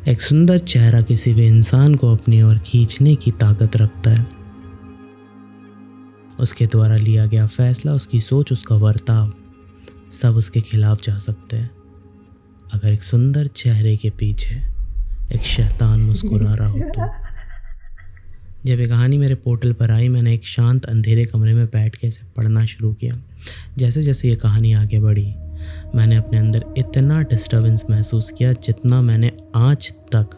एक सुंदर चेहरा किसी भी इंसान को अपनी ओर खींचने की ताकत रखता है। उसके द्वारा लिया गया फैसला, उसकी सोच, उसका बर्ताव सब उसके खिलाफ जा सकते हैं अगर एक सुंदर चेहरे के पीछे एक शैतान मुस्कुरा रहा हो तो। जब ये कहानी मेरे पोर्टल पर आई, मैंने एक शांत अंधेरे कमरे में बैठ के इसे पढ़ना शुरू किया। जैसे जैसे ये कहानी आगे बढ़ी, मैंने अपने अंदर इतना डिस्टर्बेंस महसूस किया जितना मैंने आज तक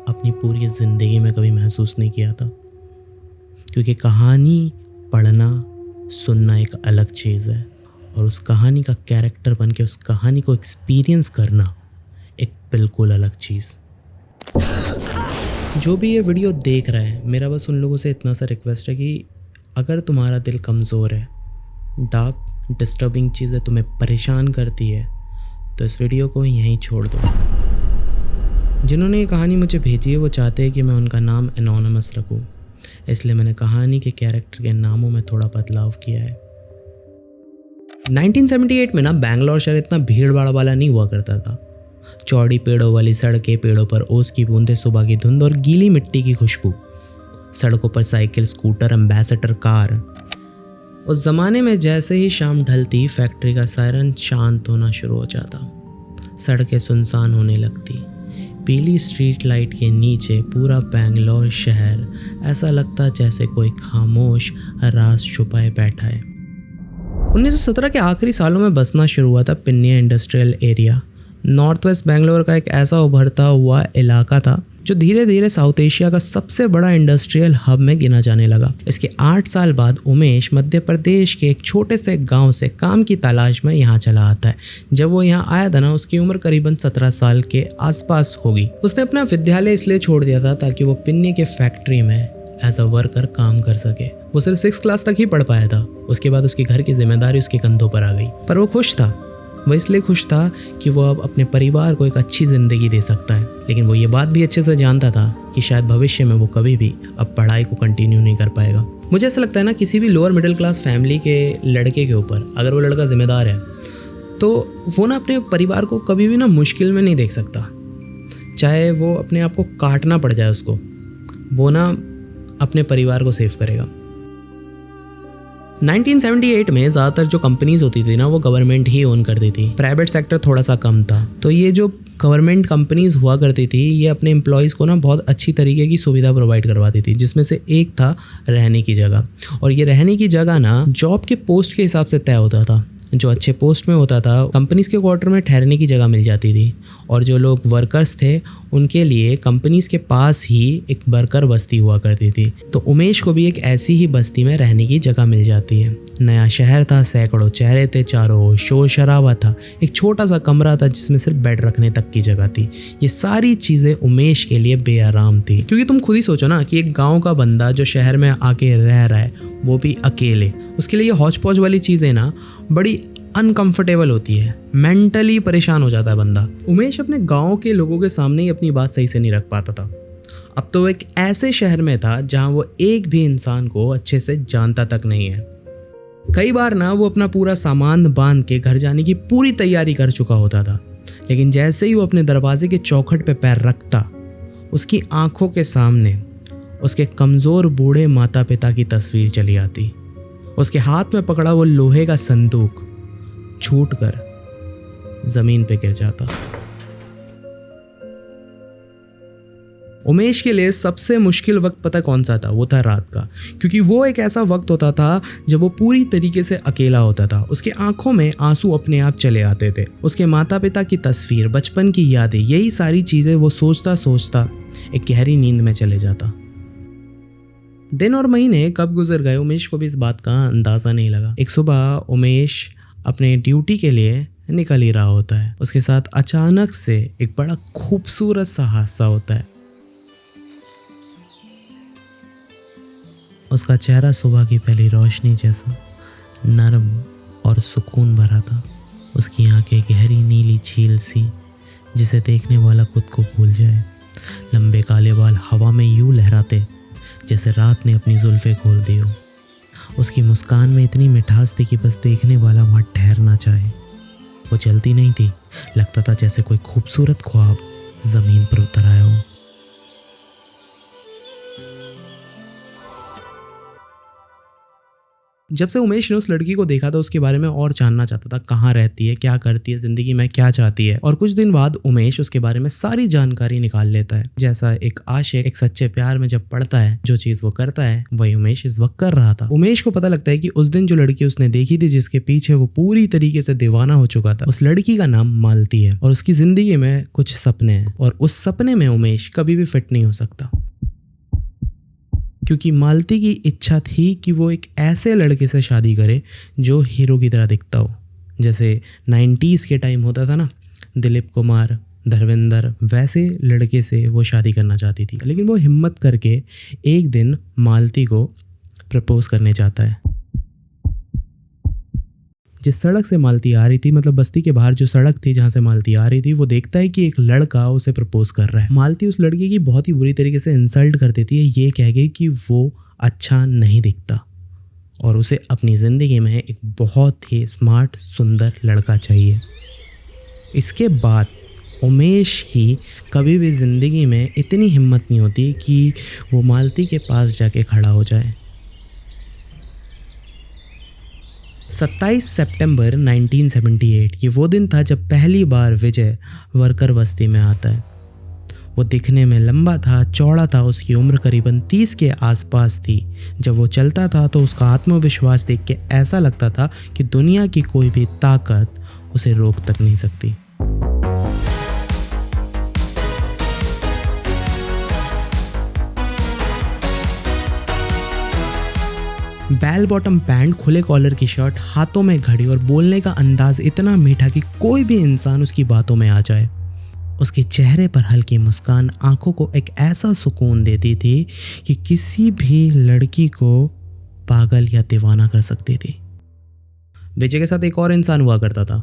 अपनी पूरी ज़िंदगी में कभी महसूस नहीं किया था। क्योंकि कहानी पढ़ना, सुनना एक अलग चीज़ है और उस कहानी का कैरेक्टर बन के उस कहानी को एक्सपीरियंस करना एक बिल्कुल अलग चीज़। जो भी ये वीडियो देख रहा है, मेरा बस उन लोगों से इतना सा रिक्वेस्ट है कि अगर तुम्हारा दिल कमज़ोर है, डार्क डिस्टर्बिंग चीज़ें तुम्हें परेशान करती है, तो इस वीडियो को यहीं छोड़ दो। जिन्होंने ये कहानी मुझे भेजी है वो चाहते हैं कि मैं उनका नाम एनोनिमस रखूं, इसलिए मैंने कहानी के कैरेक्टर के नामों में थोड़ा बदलाव किया है। 1978 में ना बैंगलोर शहर इतना भीड़ भाड़ वाला नहीं हुआ करता था। चौड़ी पेड़ों वाली सड़कें, पेड़ों पर ओस की बूंदें, सुबह की धुंध और गीली मिट्टी की खुशबू, सड़कों पर साइकिल, स्कूटर, एम्बेसडर कार। उस जमाने में जैसे ही शाम ढलती, फैक्ट्री का सायरन शांत होना शुरू हो जाता, सड़कें सुनसान होने लगती। पीली स्ट्रीट लाइट के नीचे पूरा बैंगलोर शहर ऐसा लगता जैसे कोई खामोश राज छुपाए बैठा है। 1917 के आखिरी सालों में बसना शुरू हुआ था Peenya industrial area. North west Bangalore का एक ऐसा उभरता हुआ इलाका था जो धीरे धीरे साउथ एशिया का सबसे बड़ा इंडस्ट्रियल हब में गिना जाने लगा। इसके 8 साल बाद उमेश मध्य प्रदेश के एक छोटे से गांव से काम की तलाश में यहाँ चला आता है। जब वो यहाँ आया था ना, उसकी उम्र करीबन 17 साल के आसपास होगी। उसने अपना विद्यालय इसलिए छोड़ दिया था ताकि वो पिन्नी के फैक्ट्री में एज अ वर्कर काम कर सके। वो सिर्फ 6th क्लास तक ही पढ़ पाया था। उसके बाद उसके घर की जिम्मेदारी उसके कंधों पर आ गई, पर वो खुश था। वो इसलिए खुश था कि वो अब अपने परिवार को एक अच्छी ज़िंदगी दे सकता है। लेकिन वो ये बात भी अच्छे से जानता था कि शायद भविष्य में वो कभी भी अब पढ़ाई को कंटिन्यू नहीं कर पाएगा। मुझे ऐसा लगता है ना, किसी भी लोअर मिडिल क्लास फैमिली के लड़के के ऊपर अगर वो लड़का जिम्मेदार है तो वो ना अपने परिवार को कभी भी ना मुश्किल में नहीं देख सकता। चाहे वो अपने आप को काटना पड़ जाए उसको, वो ना अपने परिवार को सेव करेगा। 1978 में ज़्यादातर जो कंपनीज होती थी ना, वो गवर्नमेंट ही ओन करती थी। प्राइवेट सेक्टर थोड़ा सा कम था। तो ये जो गवर्नमेंट कंपनीज हुआ करती थी, ये अपने एम्प्लॉयज़ को ना बहुत अच्छी तरीके की सुविधा प्रोवाइड करवाती थी, जिसमें से एक था रहने की जगह। और ये रहने की जगह ना जॉब के पोस्ट के हिसाब से तय होता था। जो अच्छे पोस्ट में होता था, कंपनीज के क्वार्टर में ठहरने की जगह मिल जाती थी। और जो लोग वर्कर्स थे, उनके लिए कंपनीज के पास ही एक वर्कर बस्ती हुआ करती थी। तो उमेश को भी एक ऐसी ही बस्ती में रहने की जगह मिल जाती है। नया शहर था, सैकड़ों चेहरे थे चारों ओर, शोर शराबा था। एक छोटा सा कमरा था जिसमें सिर्फ बेड रखने तक की जगह थी। ये सारी चीज़ें उमेश के लिए बेआराम थी, क्योंकि तुम खुद ही सोचो ना कि एक गाँव का बंदा जो शहर में आके रह रहा है, वो भी अकेले, उसके लिए ये हौच पौच वाली चीज़ें ना बड़ी अनकंफर्टेबल होती है। मेंटली परेशान हो जाता है बंदा। उमेश अपने गांव के लोगों के सामने ही अपनी बात सही से नहीं रख पाता था। अब तो एक ऐसे शहर में था जहां वो एक भी इंसान को अच्छे से जानता तक नहीं है। कई बार ना वो अपना पूरा सामान बांध के घर जाने की पूरी तैयारी कर चुका होता था, लेकिन जैसे ही वो अपने दरवाजे के चौखट पे पैर रखता, उसकी आंखों के सामने उसके कमज़ोर बूढ़े माता पिता की तस्वीर चली आती। उसके हाथ में पकड़ा वो लोहे का संदूक छूटकर जमीन पे गिर जाता। उमेश के लिए सबसे मुश्किल वक्त पता कौन सा था? वो था रात का, क्योंकि वो एक ऐसा वक्त होता था जब वो पूरी तरीके से अकेला होता था। उसके आंखों में आंसू अपने आप चले आते थे। उसके माता पिता की तस्वीर, बचपन की यादें, यही सारी चीजें वो सोचता सोचता एक गहरी नींद में चले जाता। दिन और महीने कब गुजर गए, उमेश को भी इस बात का अंदाजा नहीं लगा। एक सुबह उमेश अपने ड्यूटी के लिए निकल ही रहा होता है। उसके साथ अचानक से एक बड़ा खूबसूरत सा हादसा होता है। उसका चेहरा सुबह की पहली रोशनी जैसा नरम और सुकून भरा था। उसकी आंखें गहरी नीली झील सी, जिसे देखने वाला खुद को भूल जाए। लंबे काले बाल हवा में यूं लहराते जैसे रात ने अपनी जुल्फें खोल दी हो। उसकी मुस्कान में इतनी मिठास थी कि बस देखने वाला वहाँ ठहरना चाहे। वो चलती नहीं थी, लगता था जैसे कोई खूबसूरत ख्वाब ज़मीन पर उतर आया हूँ। जब से उमेश ने उस लड़की को देखा था उसके बारे में और जानना चाहता था, कहाँ रहती है, क्या करती है, जिंदगी में क्या चाहती है। और कुछ दिन बाद उमेश उसके बारे में सारी जानकारी निकाल लेता है। जैसा एक आशिक एक सच्चे प्यार में जब पड़ता है, जो चीज वो करता है वही उमेश इस वक्त कर रहा था। उमेश को पता लगता है कि उस दिन जो लड़की उसने देखी थी, जिसके पीछे वो पूरी तरीके से दीवाना हो चुका था, उस लड़की का नाम मालती है और उसकी जिंदगी में कुछ सपने हैं और उस सपने में उमेश कभी भी फिट नहीं हो सकता, क्योंकि मालती की इच्छा थी कि वो एक ऐसे लड़के से शादी करे जो हीरो की तरह दिखता हो। जैसे 90s के टाइम होता था ना, दिलीप कुमार, धर्मेंद्र, वैसे लड़के से वो शादी करना चाहती थी। लेकिन वो हिम्मत करके एक दिन मालती को प्रपोज करने चाहता है। जिस सड़क से मालती आ रही थी, मतलब बस्ती के बाहर जो सड़क थी जहाँ से मालती आ रही थी, वो देखता है कि एक लड़का उसे प्रपोज कर रहा है। मालती उस लड़के की बहुत ही बुरी तरीके से इंसल्ट कर देती है, ये कह के कि वो अच्छा नहीं दिखता और उसे अपनी ज़िंदगी में एक बहुत ही स्मार्ट सुंदर लड़का चाहिए। इसके बाद उमेश की कभी भी ज़िंदगी में इतनी हिम्मत नहीं होती कि वो मालती के पास जाके खड़ा हो जाए। 27 सितंबर 1978 ये वो दिन था जब पहली बार विजय वर्कर बस्ती में आता है। वो दिखने में लंबा था, चौड़ा था, उसकी उम्र करीबन 30 के आसपास थी। जब वो चलता था तो उसका आत्मविश्वास देख के ऐसा लगता था कि दुनिया की कोई भी ताकत उसे रोक तक नहीं सकती। बैल बॉटम पैंट, खुले कॉलर की शर्ट, हाथों में घड़ी और बोलने का अंदाज इतना मीठा कि कोई भी इंसान उसकी बातों में आ जाए। उसके चेहरे पर हल्की मुस्कान आंखों को एक ऐसा सुकून देती थी कि किसी भी लड़की को पागल या दीवाना कर सकती थी। विजय के साथ एक और इंसान हुआ करता था,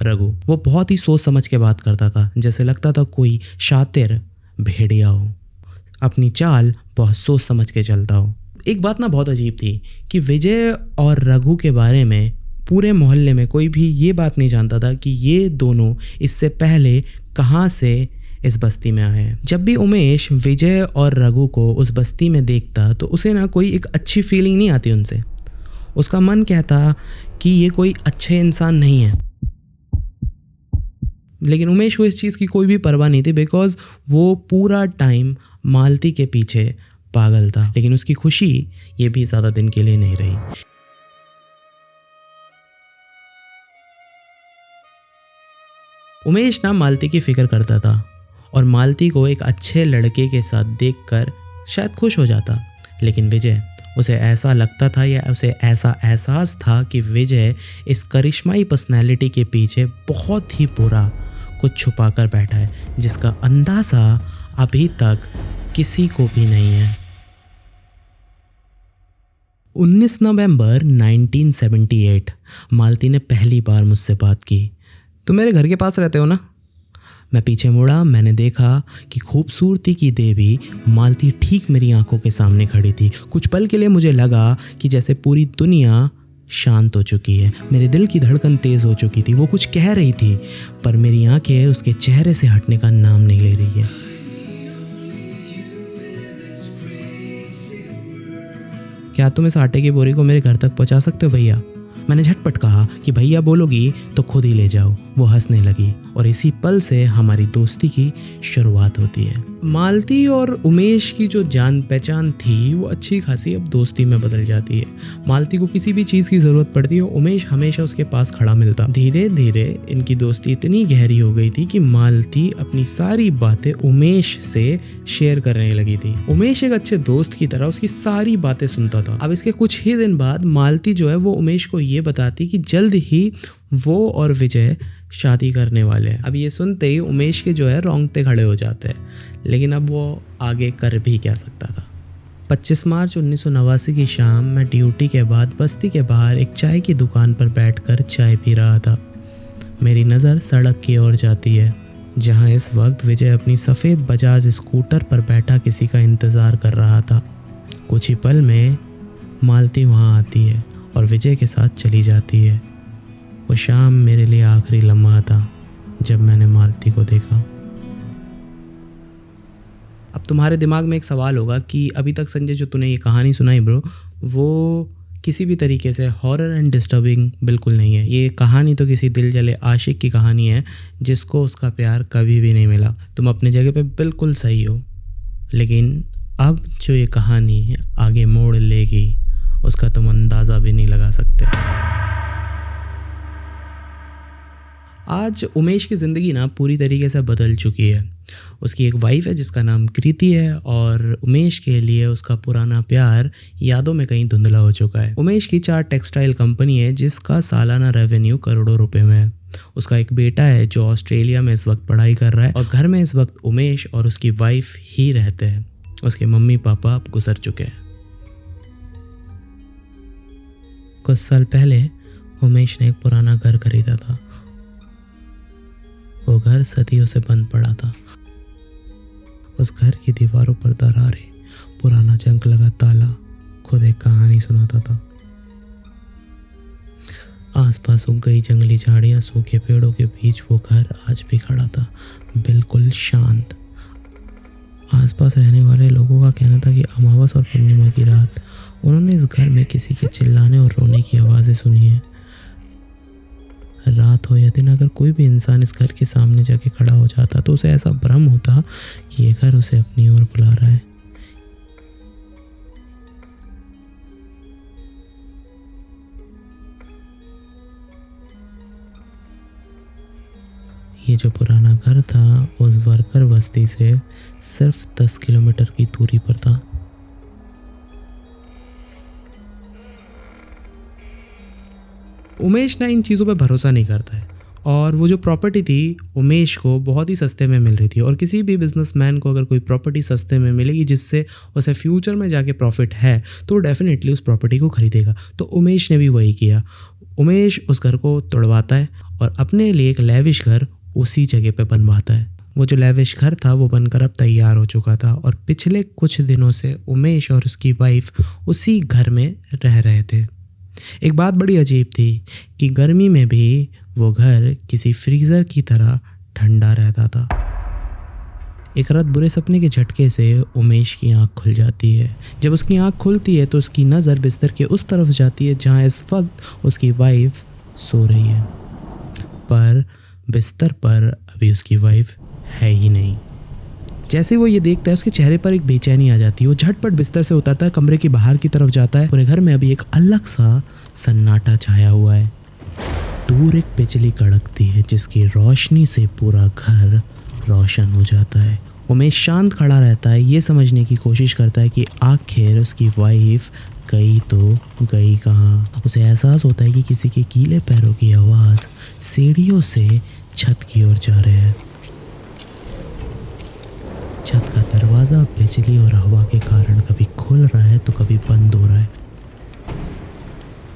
रघु। वो बहुत ही सोच समझ के बात करता था, जैसे लगता था कोई शातिर भेड़िया हो। अपनी चाल बहुत सोच समझ के चलता हो। एक बात ना बहुत अजीब थी कि विजय और रघु के बारे में पूरे मोहल्ले में कोई भी ये बात नहीं जानता था कि ये दोनों इससे पहले कहाँ से इस बस्ती में आए हैं। जब भी उमेश विजय और रघु को उस बस्ती में देखता तो उसे ना कोई एक अच्छी फीलिंग नहीं आती उनसे। उसका मन कहता कि ये कोई अच्छे इंसान नहीं है। लेकिन उमेश को इस चीज़ की कोई भी परवाह नहीं थी, बिकॉज वो पूरा टाइम मालती के पीछे पागल था। लेकिन उसकी खुशी ये भी ज़्यादा दिन के लिए नहीं रही। उमेश ना मालती की फिक्र करता था और मालती को एक अच्छे लड़के के साथ देखकर शायद खुश हो जाता। लेकिन विजय, उसे ऐसा लगता था या उसे ऐसा एहसास था कि विजय इस करिश्माई पर्सनैलिटी के पीछे बहुत ही बुरा कुछ छुपा कर बैठा है, जिसका अंदाज़ा अभी तक किसी को भी नहीं है। 19 नवंबर 1978 मालती ने पहली बार मुझसे बात की। तुम मेरे घर के पास रहते हो ना? मैं पीछे मुड़ा। मैंने देखा कि खूबसूरती की देवी मालती ठीक मेरी आंखों के सामने खड़ी थी। कुछ पल के लिए मुझे लगा कि जैसे पूरी दुनिया शांत हो चुकी है। मेरे दिल की धड़कन तेज़ हो चुकी थी। वो कुछ कह रही थी, पर मेरी आंखें उसके चेहरे से हटने का नाम नहीं ले रही है। क्या तुम इस आटे की बोरी को मेरे घर तक पहुंचा सकते हो भैया? मैंने झटपट कहा कि भैया बोलोगी तो खुद ही ले जाओ। वो हंसने लगी और इसी पल से हमारी दोस्ती की शुरुआत होती है। मालती और उमेश की जो जान पहचान थी वो अच्छी खासी अब दोस्ती में बदल जाती है। मालती को किसी भी चीज़ की ज़रूरत पड़ती है, उमेश हमेशा उसके पास खड़ा मिलता। धीरे धीरे इनकी दोस्ती इतनी गहरी हो गई थी कि मालती अपनी सारी बातें उमेश से शेयर करने लगी थी। उमेश एक अच्छे दोस्त की तरह उसकी सारी बातें सुनता था। अब इसके कुछ ही दिन बाद मालती जो है वो उमेश को ये बताती कि जल्द ही वो और विजय शादी करने वाले हैं। अब ये सुनते ही उमेश के जो है रोंगटे खड़े हो जाते हैं, लेकिन अब वो आगे कर भी क्या सकता था। 25 मार्च 1989 की शाम मैं ड्यूटी के बाद बस्ती के बाहर एक चाय की दुकान पर बैठकर चाय पी रहा था। मेरी नज़र सड़क की ओर जाती है, जहां इस वक्त विजय अपनी सफ़ेद बजाज स्कूटर पर बैठा किसी का इंतज़ार कर रहा था। कुछ ही पल में मालती वहां आती है और विजय के साथ चली जाती है। वो शाम मेरे लिए आखिरी लम्हा था जब मैंने मालती को देखा। अब तुम्हारे दिमाग में एक सवाल होगा कि अभी तक संजय जो तूने ये कहानी सुनाई ब्रो, वो किसी भी तरीके से हॉरर एंड डिस्टर्बिंग बिल्कुल नहीं है। ये कहानी तो किसी दिल जले आशिक की कहानी है जिसको उसका प्यार कभी भी नहीं मिला। तुम अपनी जगह पे बिल्कुल सही हो, लेकिन अब जो ये कहानी आगे मोड़ लेगी उसका तुम अंदाज़ा भी नहीं लगा सकते। आज उमेश की ज़िंदगी ना पूरी तरीके से बदल चुकी है। उसकी एक वाइफ है जिसका नाम कृति है और उमेश के लिए उसका पुराना प्यार यादों में कहीं धुंधला हो चुका है। उमेश की 4 टेक्सटाइल कंपनी है जिसका सालाना रेवेन्यू करोड़ों रुपए में है। उसका एक बेटा है जो ऑस्ट्रेलिया में इस वक्त पढ़ाई कर रहा है और घर में इस वक्त उमेश और उसकी वाइफ ही रहते हैं। उसके मम्मी पापा अब गुजर चुके हैं। कुछ साल पहले उमेश ने एक पुराना घर खरीदा था। वो घर सदियों से बंद पड़ा था। उस घर की दीवारों पर दरारें, पुराना जंग लगा ताला खुद एक कहानी सुनाता था। आसपास उग गई जंगली झाड़ियां, सूखे पेड़ों के बीच वो घर आज भी खड़ा था, बिल्कुल शांत। आसपास रहने वाले लोगों का कहना था कि अमावस और पूर्णिमा की रात उन्होंने इस घर में किसी के चिल्लाने और रोने की आवाज़ें सुनी है। रात हो या दिन, अगर कोई भी इंसान इस घर के सामने जाके खड़ा हो जाता तो उसे ऐसा भ्रम होता कि ये घर उसे अपनी ओर बुला रहा है। ये जो पुराना घर था उस वर्कर बस्ती से सिर्फ 10 किलोमीटर की दूरी पर था। उमेश ना इन चीज़ों पे भरोसा नहीं करता है और वो जो प्रॉपर्टी थी उमेश को बहुत ही सस्ते में मिल रही थी और किसी भी बिजनेसमैन को अगर कोई प्रॉपर्टी सस्ते में मिलेगी जिससे उसे फ्यूचर में जाके प्रॉफिट है तो वो डेफिनेटली उस प्रॉपर्टी को खरीदेगा। तो उमेश ने भी वही किया। उमेश उस घर को तोड़वाता है और अपने लिए एक लेविश घर उसी जगह पे बनवाता है। वो जो लेविश घर था वो बनकर अब तैयार हो चुका था और पिछले कुछ दिनों से उमेश और उसकी वाइफ उसी घर में रह रहे थे। एक बात बड़ी अजीब थी कि गर्मी में भी वो घर किसी फ्रीज़र की तरह ठंडा रहता था। एक रात बुरे सपने के झटके से उमेश की आंख खुल जाती है। जब उसकी आंख खुलती है तो उसकी नज़र बिस्तर के उस तरफ जाती है जहां इस वक्त उसकी वाइफ सो रही है, पर बिस्तर पर अभी उसकी वाइफ है ही नहीं। जैसे वो ये देखता है उसके चेहरे पर एक बेचैनी आ जाती है। वो झटपट बिस्तर से उतरता है, कमरे के बाहर की तरफ जाता है। पूरे घर में अभी एक अलग सा सन्नाटा छाया हुआ है। दूर एक बिजली कड़कती है जिसकी रोशनी से पूरा घर रोशन हो जाता है। उमेश शांत खड़ा रहता है, ये समझने की कोशिश करता है कि आखिर उसकी वाइफ गई तो गई कहाँ। उसे एहसास होता है कि किसी के गीले पैरों की आवाज़ सीढ़ियों से छत की ओर जा रहे हैं। छत का दरवाज़ा बिजली और हवा के कारण कभी खुल रहा है तो कभी बंद हो रहा है।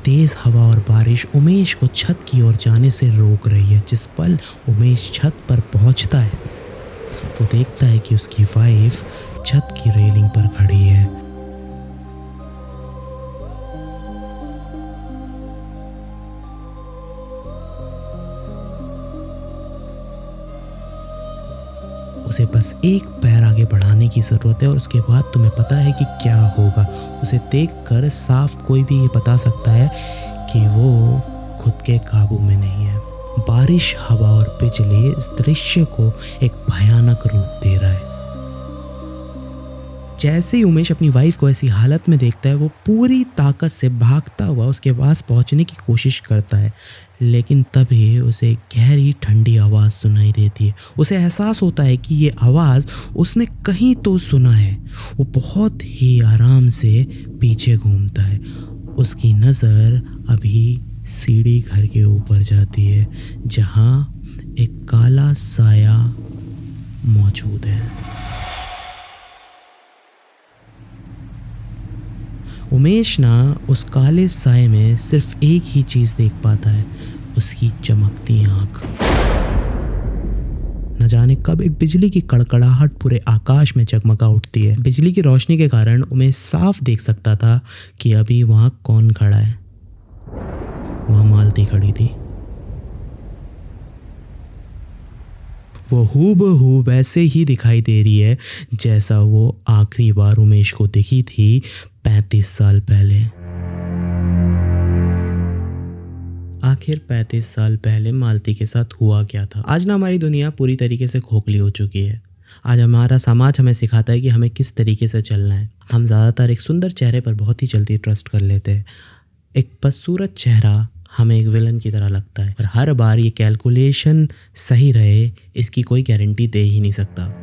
तेज हवा और बारिश उमेश को छत की ओर जाने से रोक रही है। जिस पल उमेश छत पर पहुंचता है वो देखता है कि उसकी वाइफ छत की रेलिंग पर खड़ी है। उसे बस एक पैर आगे बढ़ाने की ज़रूरत है और उसके बाद तुम्हें पता है कि क्या होगा। उसे देखकर साफ कोई भी ये बता सकता है कि वो खुद के काबू में नहीं है। बारिश, हवा और बिजली इस दृश्य को एक भयानक रूप दे रहा है। जैसे ही उमेश अपनी वाइफ को ऐसी हालत में देखता है वो पूरी ताकत से भागता हुआ उसके पास पहुंचने की कोशिश करता है, लेकिन तभी उसे एक गहरी ठंडी आवाज़ सुनाई देती है। उसे एहसास होता है कि ये आवाज़ उसने कहीं तो सुना है। वो बहुत ही आराम से पीछे घूमता है। उसकी नज़र अभी सीढ़ी घर के ऊपर जाती है जहाँ एक काला साया मौजूद है। उमेश ना उस काले साए में सिर्फ एक ही चीज़ देख पाता है, उसकी चमकती आँख। न जाने कब एक बिजली की कड़कड़ाहट पूरे आकाश में जगमगा उठती है। बिजली की रोशनी के कारण उमेश साफ देख सकता था कि अभी वहाँ कौन खड़ा है। वहाँ मालती खड़ी थी। वो हूबहू वैसे ही दिखाई दे रही है जैसा वो आखिरी बार उमेश को दिखी थी 35 साल पहले। आखिर 35 साल पहले मालती के साथ हुआ क्या था? आज ना हमारी दुनिया पूरी तरीके से खोखली हो चुकी है। आज हमारा समाज हमें सिखाता है कि हमें किस तरीके से चलना है। हम ज़्यादातर एक सुंदर चेहरे पर बहुत ही जल्दी ट्रस्ट कर लेते हैं। एक बदसूरत चेहरा हमें एक विलन की तरह लगता है और हर बार ये कैलकुलेशन सही रहे इसकी कोई गारंटी दे ही नहीं सकता।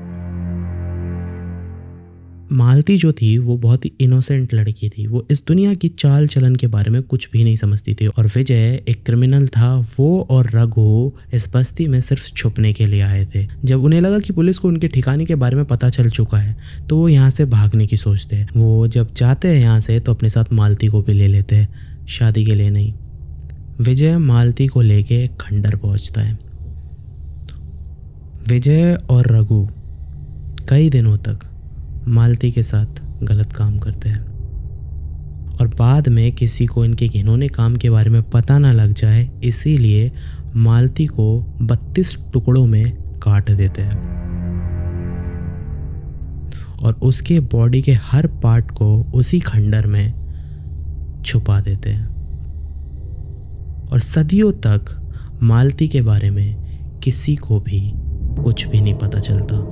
मालती जो थी वो बहुत ही इनोसेंट लड़की थी। वो इस दुनिया की चाल चलन के बारे में कुछ भी नहीं समझती थी और विजय एक क्रिमिनल था। वो और रघु इस बस्ती में सिर्फ छुपने के लिए आए थे। जब उन्हें लगा कि पुलिस को उनके ठिकाने के बारे में पता चल चुका है तो वो यहाँ से भागने की सोचते हैं। वो जब जाते हैं यहाँ से तो अपने साथ मालती को भी ले लेते हैं, शादी के लिए नहीं। विजय मालती को लेके खंडर पहुँचता है। विजय और रघु कई दिनों तक मालती के साथ गलत काम करते हैं और बाद में किसी को इनके घिनौने काम के बारे में पता ना लग जाए इसीलिए मालती को 32 टुकड़ों में काट देते हैं और उसके बॉडी के हर पार्ट को उसी खंडर में छुपा देते हैं और सदियों तक मालती के बारे में किसी को भी कुछ भी नहीं पता चलता।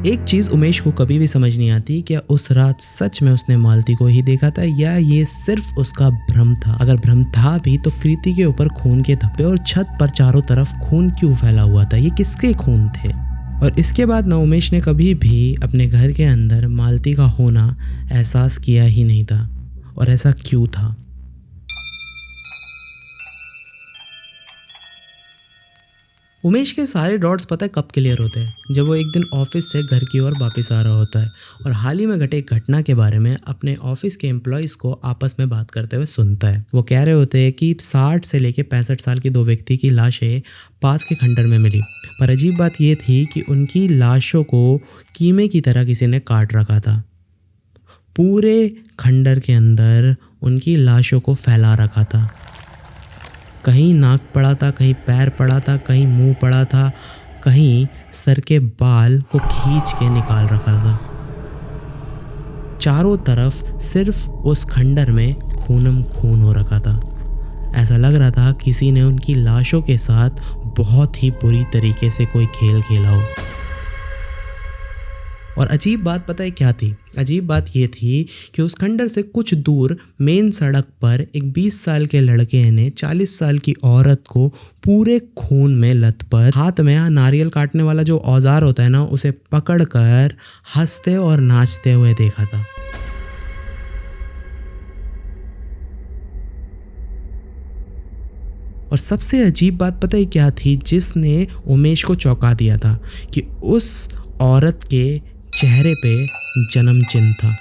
एक चीज़ उमेश को कभी भी समझ नहीं आती, क्या उस रात सच में उसने मालती को ही देखा था या ये सिर्फ उसका भ्रम था? अगर भ्रम था भी तो कृति के ऊपर खून के धब्बे और छत पर चारों तरफ खून क्यों फैला हुआ था? ये किसके खून थे? और इसके बाद ना उमेश ने कभी भी अपने घर के अंदर मालती का होना एहसास किया ही नहीं था। और ऐसा क्यों था? उमेश के सारे डॉट्स पता है कब क्लियर होते हैं? जब वो एक दिन ऑफिस से घर की ओर वापस आ रहा होता है और हाल ही में घटे एक घटना के बारे में अपने ऑफिस के एम्प्लॉयज़ को आपस में बात करते हुए सुनता है। वो कह रहे होते हैं कि 60 से लेके 65 साल की 2 व्यक्ति की लाशें पास के खंडर में मिली, पर अजीब बात ये थी कि उनकी लाशों को कीमे की तरह किसी ने काट रखा था। पूरे खंडर के अंदर उनकी लाशों को फैला रखा था। कहीं नाक पड़ा था, कहीं पैर पड़ा था, कहीं मुंह पड़ा था, कहीं सर के बाल को खींच के निकाल रखा था। चारों तरफ सिर्फ उस खंडर में खूनम खून हो रखा था। ऐसा लग रहा था किसी ने उनकी लाशों के साथ बहुत ही बुरी तरीके से कोई खेल खेला हो। और अजीब बात पता है क्या थी? अजीब बात ये थी कि उस खंडर से कुछ दूर मेन सड़क पर एक 20 साल के लड़के ने 40 साल की औरत को पूरे खून में लथपथ हाथ में नारियल काटने वाला जो औजार होता है ना, उसे पकड़कर हंसते और नाचते हुए देखा था। और सबसे अजीब बात पता है क्या थी जिसने उमेश को चौंका दिया था? कि उस औरत के चेहरे पे जन्म चिन्ह था।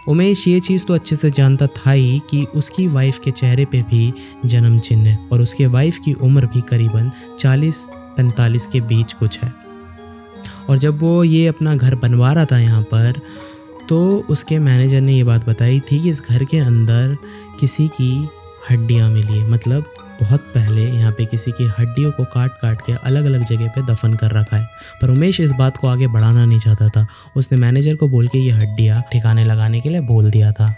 उमेश ये चीज़ तो अच्छे से जानता था ही कि उसकी वाइफ के चेहरे पे भी जन्म चिन्ह है और उसके वाइफ की उम्र भी करीबन 40-45 के बीच कुछ है। और जब वो ये अपना घर बनवा रहा था यहाँ पर, तो उसके मैनेजर ने ये बात बताई थी कि इस घर के अंदर किसी की हड्डियाँ मिली है। मतलब बहुत पहले यहाँ पे किसी की हड्डियों को काट काट के अलग अलग जगह पे दफन कर रखा है। पर उमेश इस बात को आगे बढ़ाना नहीं चाहता था। उसने मैनेजर को बोल के ये हड्डियाँ ठिकाने लगाने के लिए बोल दिया था।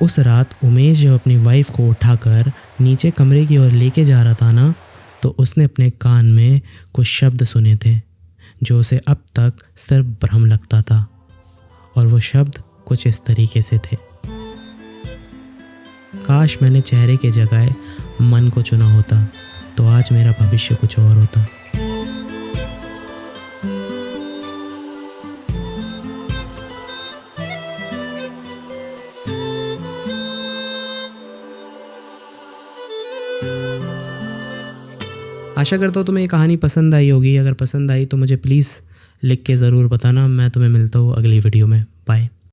उस रात उमेश जब अपनी वाइफ को उठाकर नीचे कमरे की ओर लेके जा रहा था ना, तो उसने अपने कान में कुछ शब्द सुने थे जो उसे अब तक सिर्फ भ्रम लगता था। और वो शब्द कुछ इस तरीके से थे: काश मैंने चेहरे के जगह मन को चुना होता तो आज मेरा भविष्य कुछ और होता। आशा करता हूँ तुम्हें ये कहानी पसंद आई होगी। अगर पसंद आई तो मुझे प्लीज़ लिख के ज़रूर बताना। मैं तुम्हें मिलता हूँ अगली वीडियो में। बाय।